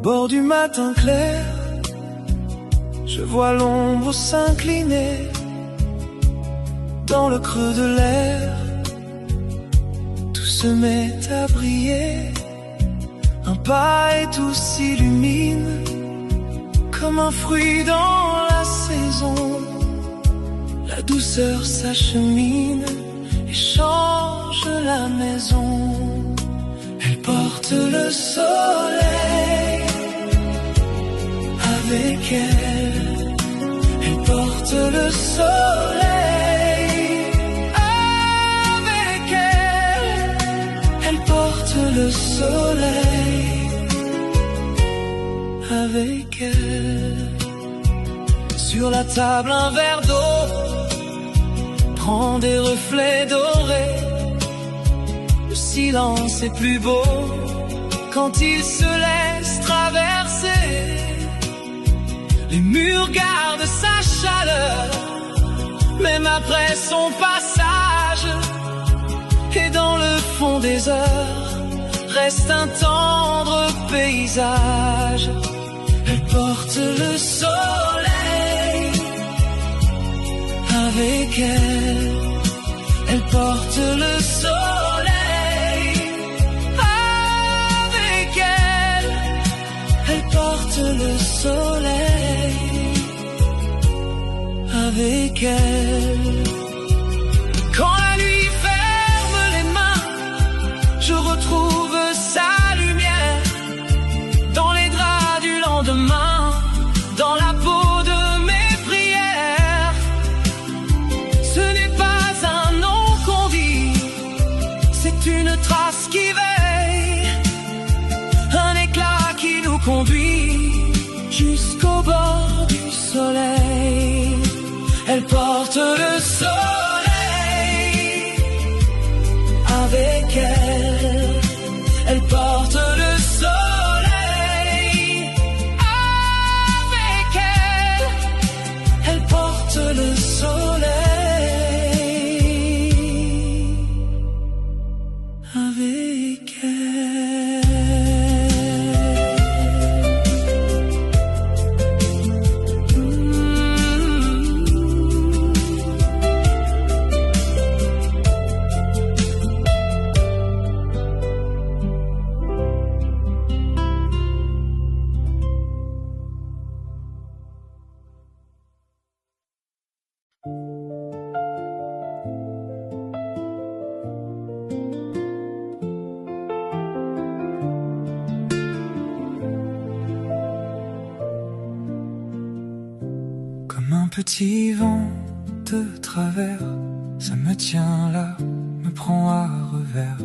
bord du matin clair, je vois l'ombre s'incliner dans le creux de l'air. Tout se met à briller, un pas et tout s'illumine comme un fruit dans la saison. La douceur s'achemine et change la maison. Elle porte le soleil avec elle. Elle porte le soleil avec elle. Elle porte le soleil avec elle. Sur la table un verre d'eau prend des reflets dorés. Le silence est plus beau quand il se laisse traverser. Les murs gardent sa chaleur, même après son passage. Et dans le fond des heures reste un tendre paysage. Elle porte le soleil avec elle. Elle porte le soleil avec elle. Elle porte le soleil avec elle. Quand la nuit ferme les mains, je retrouve sa lumière dans les draps du lendemain, dans la peau de mes prières. Ce n'est pas un nom qu'on dit, c'est une trace qui veille, un éclat qui nous conduit jusqu'au bord du soleil. Elle porte le soleil avec elle. Elle porte le soleil avec elle. Elle porte le soleil avec elle. Comme un petit vent de travers, ça me tient là, me prend à revers.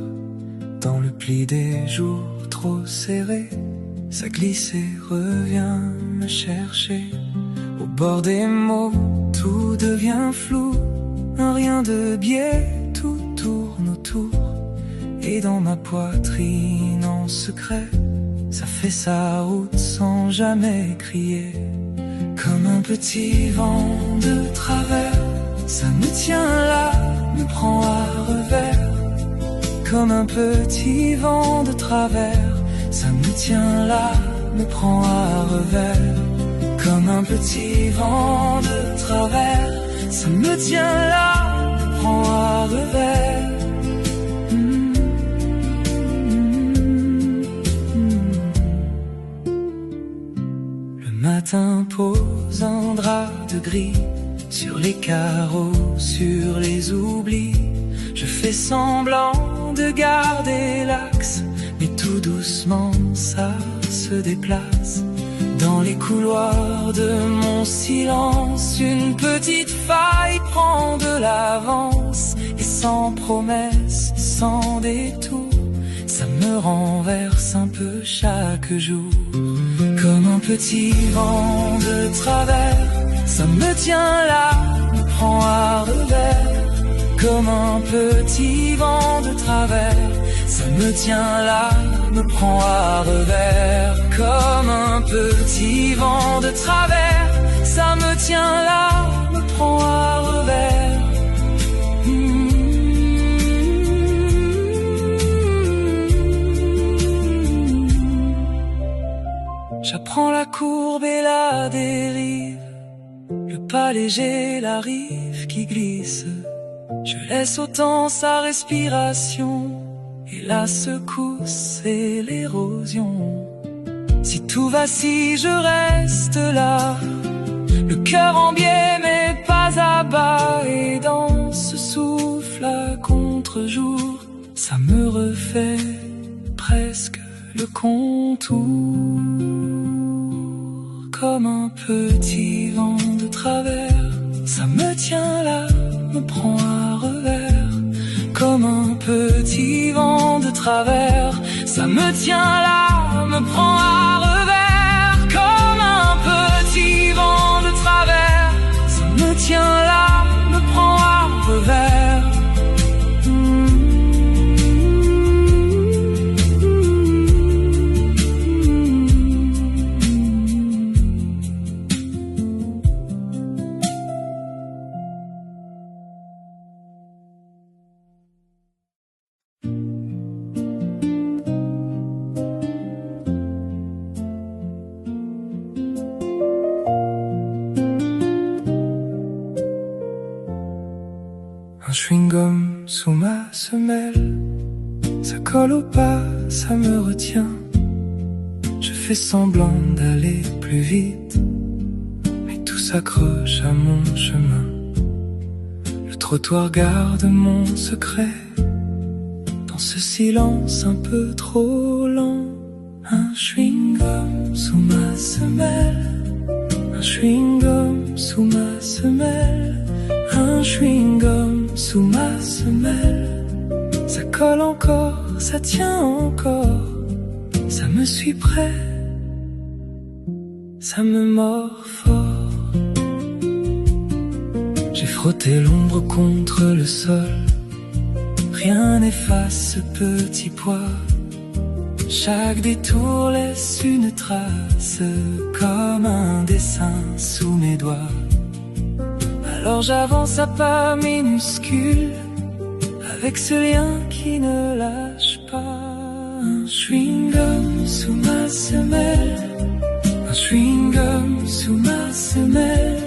Dans le pli des jours trop serrés, ça glisse et revient me chercher. Au bord des mots, tout devient flou, un rien de biais, tout tourne autour. Et dans ma poitrine en secret, ça fait sa route sans jamais crier. Comme un petit vent de travers, ça me tient là, me prend à revers. Comme un petit vent de travers, ça me tient là, me prend à revers. Comme un petit vent de travers, ça me tient là, me prend à revers. Le matin pose un drap de gris sur les carreaux, sur les oublis. Je fais semblant de garder l'axe, mais tout doucement ça se déplace. Dans les couloirs de mon silence, une petite faille prend de l'avance. Et sans promesse, sans détour, ça me renverse un peu chaque jour. Comme un petit vent de travers, ça me tient là, me prend à revers. Comme un petit vent de travers, ça me tient là, me prend à revers. Comme un petit vent de travers, ça me tient là, me prend à revers. prends la courbe et la dérive, le pas léger, la rive qui glisse. Je laisse au temps sa respiration et la secousse et l'érosion. Si tout vacille, je reste là, le cœur en biais mais pas à bas. Et dans ce souffle à contre-jour, ça me refait presque le contour. Comme un petit vent de travers, ça me tient là, me prend à revers. Comme un petit vent de travers, ça me tient là, me prend à revers. Comme un petit vent de travers, ça me tient là, me prend à revers. Un chewing-gum sous ma semelle, ça colle au pas, ça me retient. Je fais semblant d'aller plus vite, mais tout s'accroche à mon chemin. Le trottoir garde mon secret, dans ce silence un peu trop lent. Un chewing-gum sous ma semelle, un chewing-gum sous ma semelle. Un chewing-gum sous ma semelle, ça colle encore, ça tient encore, ça me suit près, ça me mord fort. J'ai frotté l'ombre contre le sol, rien n'efface ce petit poids. Chaque détour laisse une trace, comme un dessin sous mes doigts. Alors j'avance à pas minuscules, avec ce lien qui ne lâche pas. Un chewing-gum sous ma semelle, un chewing-gum sous ma semelle,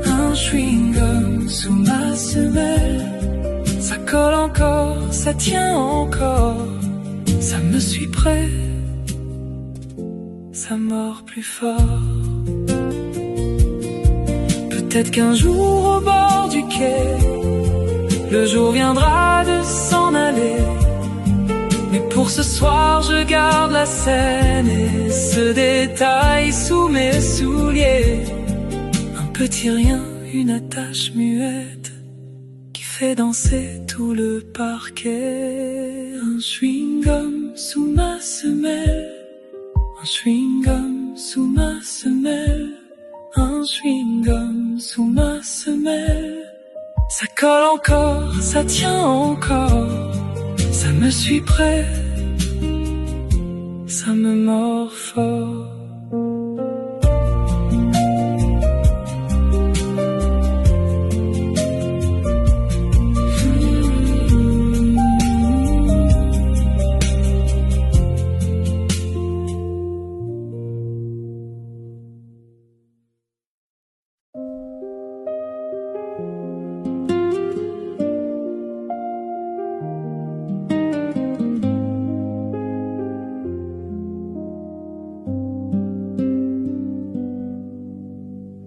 un chewing-gum sous ma semelle. Ça colle encore, ça tient encore, ça me suit près, ça mord plus fort. Peut-être qu'un jour au bord du quai, le jour viendra de s'en aller. Mais pour ce soir je garde la scène et ce détail sous mes souliers. Un petit rien, une attache muette qui fait danser tout le parquet. Un chewing-gum sous ma semelle, un chewing-gum sous ma semelle. Un chewing-gum sous ma semelle, ça colle encore, ça tient encore, ça me suit près, ça me mord fort.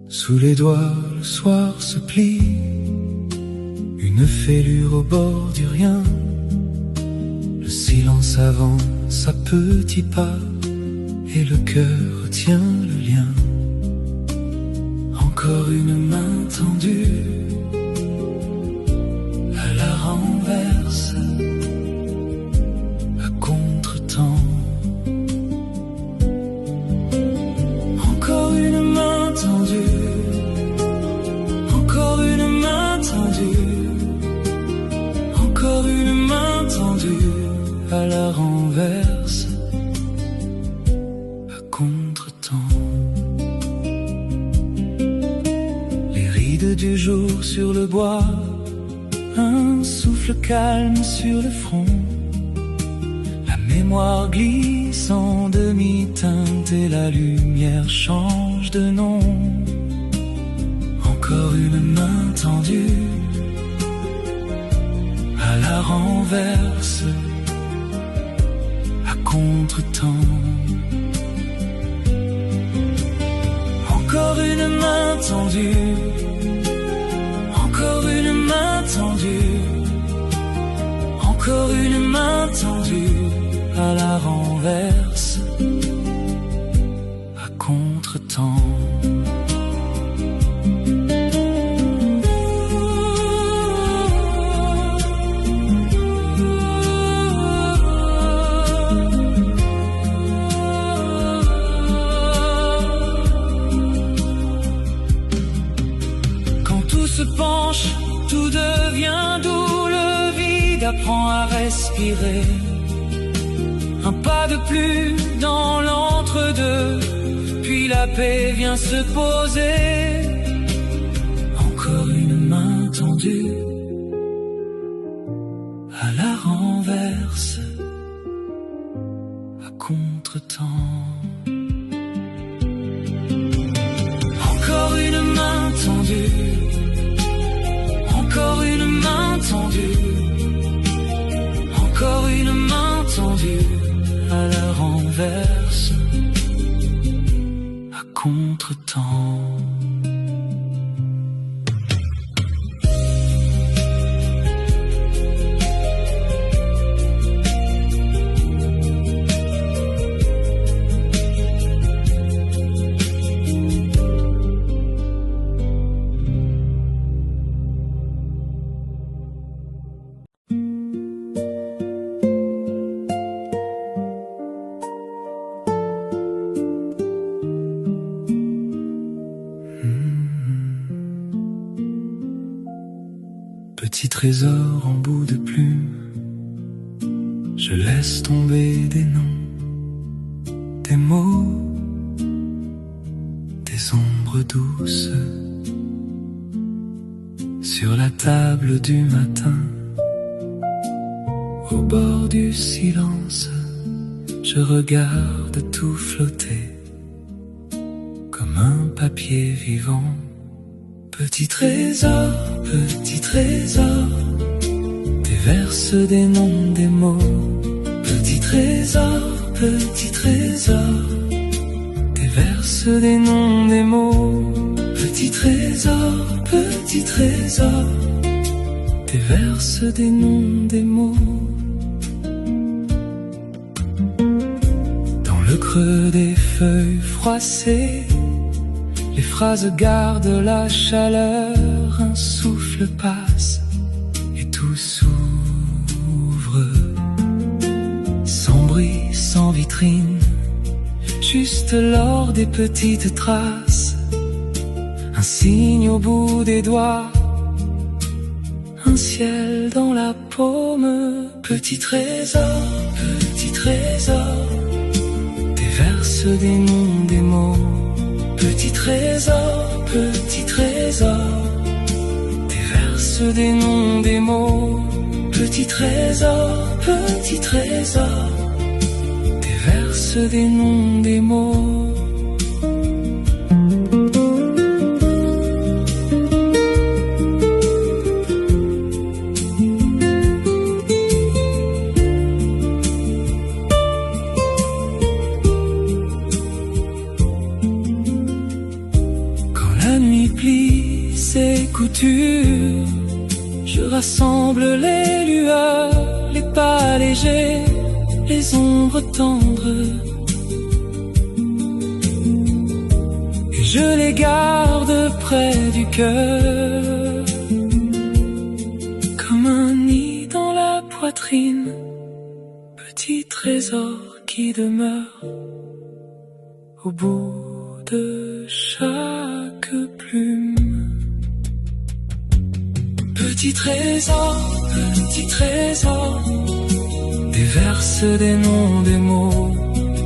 Sous les doigts, le soir se plie, une fêlure au bord du rien. Le silence avance à petits pas, et le cœur tient le lien. Encore une main tendue, à la renverse, à contre-temps. Encore une main tendue, encore une main tendue, encore une main tendue, à la renverse, à contre-temps. Les rides du jour sur le bois, un souffle calme sur le front, la mémoire glisse en demi-teinte et la lumière change de nom. Encore une main tendue à la renverse, à contre-temps. Encore une main tendue, encore une main tendue, encore une main tendue à la renverse, à contre-temps. Se penche, tout devient doux, le vide apprend à respirer. Un pas de plus dans l'entre-deux, puis la paix vient se poser. Encore une main tendue à la renverse, à contre-temps. Encore une main tendue, encore une main tendue, encore une main tendue à la renverse, à contre-temps. Petit trésor en bout de plume, je laisse tomber des noms, des mots, des ombres douces. Sur la table du matin, au bord du silence, je regarde tout flotter, comme un papier vivant. Petit trésor, déverse des noms, des mots. Petit trésor, déverse des noms, des mots. Petit trésor, déverse des noms, des mots. Dans le creux des feuilles froissées, les phrases gardent la chaleur, un souffle passe et tout s'ouvre. Sans bruit, sans vitrine, juste lors des petites traces, un signe au bout des doigts, un ciel dans la paume. Petit trésor, déverse des noms, des mots. Petit trésor, déverse des noms, des mots. Petit trésor, déverse des noms, des mots. Ses coutures, je rassemble les lueurs, les pas légers, les ombres tendres, et je les garde près du cœur, comme un nid dans la poitrine, petit trésor qui demeure au bout de chaque plume. Petit trésor, déverse des noms, des mots.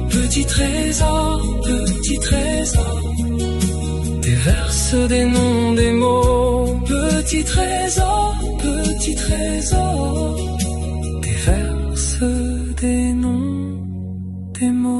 Petit trésor, déverse des noms, des mots. Petit trésor, déverse des noms. des mots.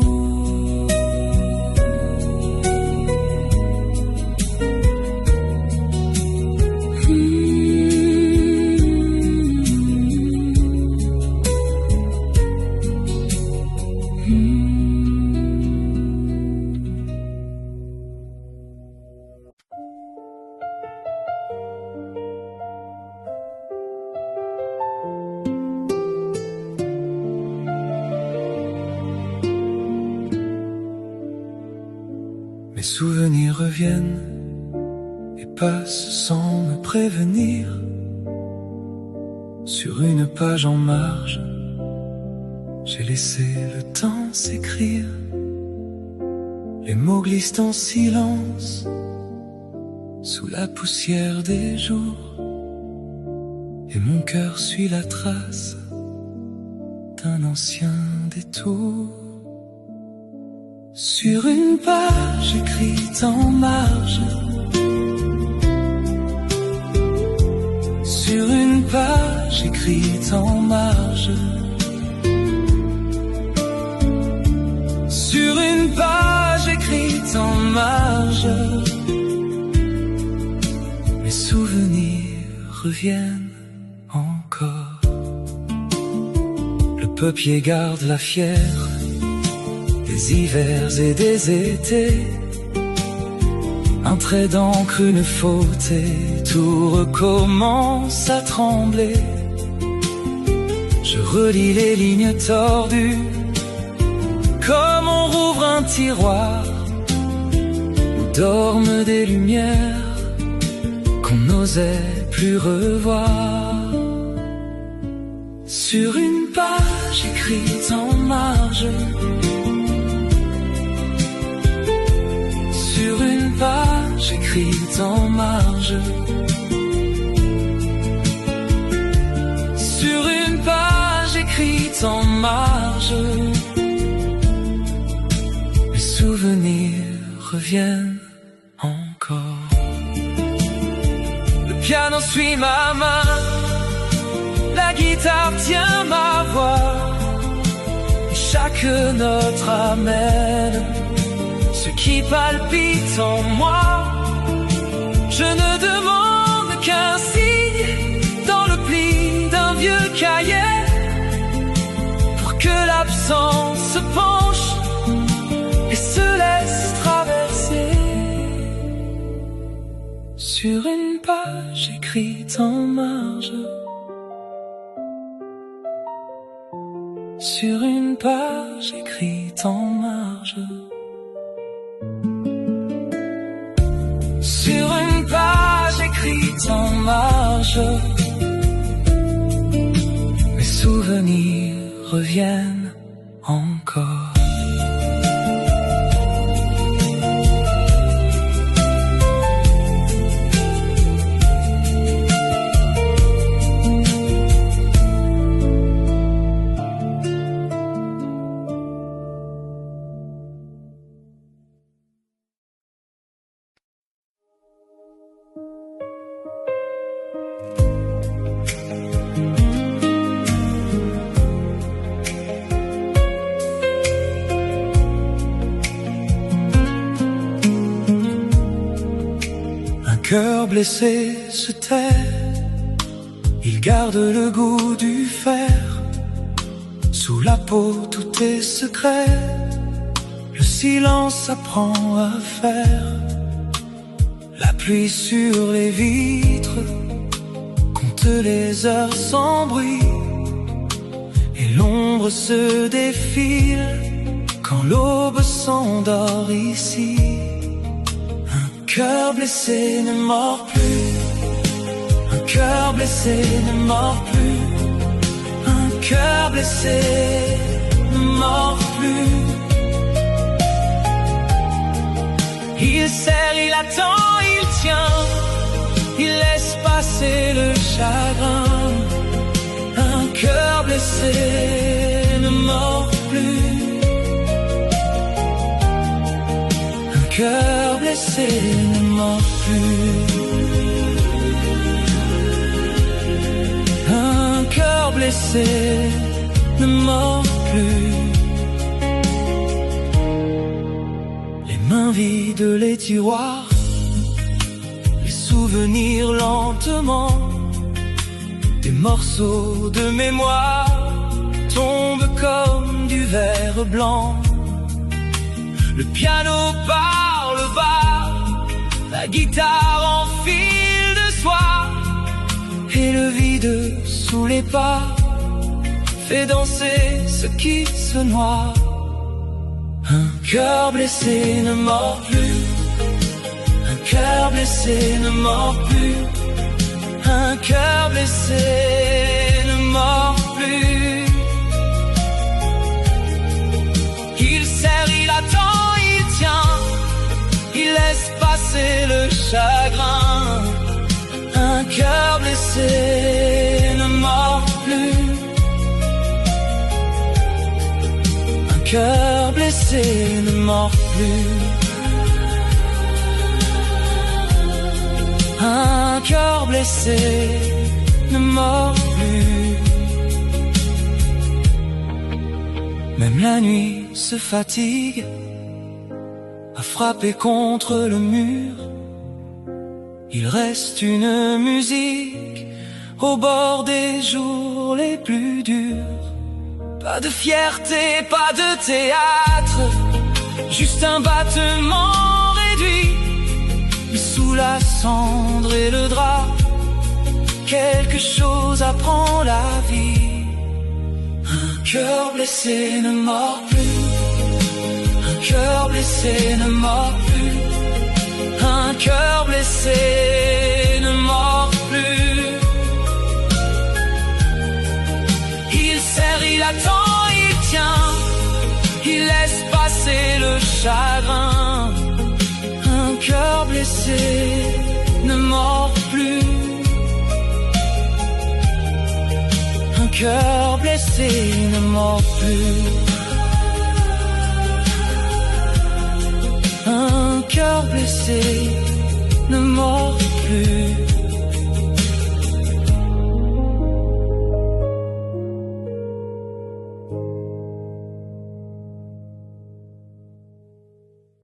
Mes souvenirs reviennent et passent sans me prévenir. Sur une page en marge, j'ai laissé le temps s'écrire. Les mots glissent en silence sous la poussière des jours, et mon cœur suit la trace d'un ancien détour. Sur une page écrite en marge, sur une page écrite en marge, sur une page écrite en marge, mes souvenirs reviennent encore. Le papier garde la fièvre des hivers et des étés, un trait d'encre, une faute et tout recommence à trembler. Je relis les lignes tordues comme on rouvre un tiroir où dorment des lumières qu'on n'osait plus revoir. Sur une page écrite en marge, sur une page écrite en marge, sur une page écrite en marge, mes souvenirs reviennent encore. Le piano suit ma main, la guitare tient ma voix, et chaque note ramène ce qui palpite en moi. Je ne demande qu'un signe dans le pli d'un vieux cahier, pour que l'absence se penche et se laisse traverser. Sur une page écrite en marge, sur une page écrite en marge, sur une page écrite en marge, mes souvenirs reviennent encore. Cœur blessé se tait, il garde le goût du fer. Sous la peau tout est secret, le silence apprend à faire. La pluie sur les vitres compte les heures sans bruit, et l'ombre se défile quand l'aube s'endort ici. Un cœur blessé ne mord plus, un cœur blessé ne mord plus, un cœur blessé ne mord plus. Il serre, il attend, il tient, il laisse passer le chagrin. Un cœur blessé ne mord plus, un cœur blessé ne mord plus. Un cœur blessé ne mord plus. vide les tiroirs, les souvenirs lentement, des morceaux de mémoire tombent comme du verre blanc. Le piano parle bas, la guitare en fil de soie, et le vide sous les pas fait danser ce qui se noie. Un cœur blessé ne mord plus, un cœur blessé ne mord plus, un cœur blessé ne mord plus. Il serre, il attend, il tient, il laisse passer le chagrin. Un cœur blessé ne mord plus, un cœur blessé ne mord plus, un cœur blessé ne mord plus. Même la nuit se fatigue à frapper contre le mur. Il reste une musique au bord des jours les plus durs. Pas de fierté, pas de théâtre, juste un battement réduit. Mais sous la cendre et le drap, quelque chose apprend la vie. Un cœur blessé ne mord plus, un cœur blessé ne mord plus, un cœur blessé ne mord plus. Il serre, il attend, il tient, il laisse passer le chagrin. Un cœur blessé ne mord plus, un cœur blessé ne mord plus, un cœur blessé ne mord plus.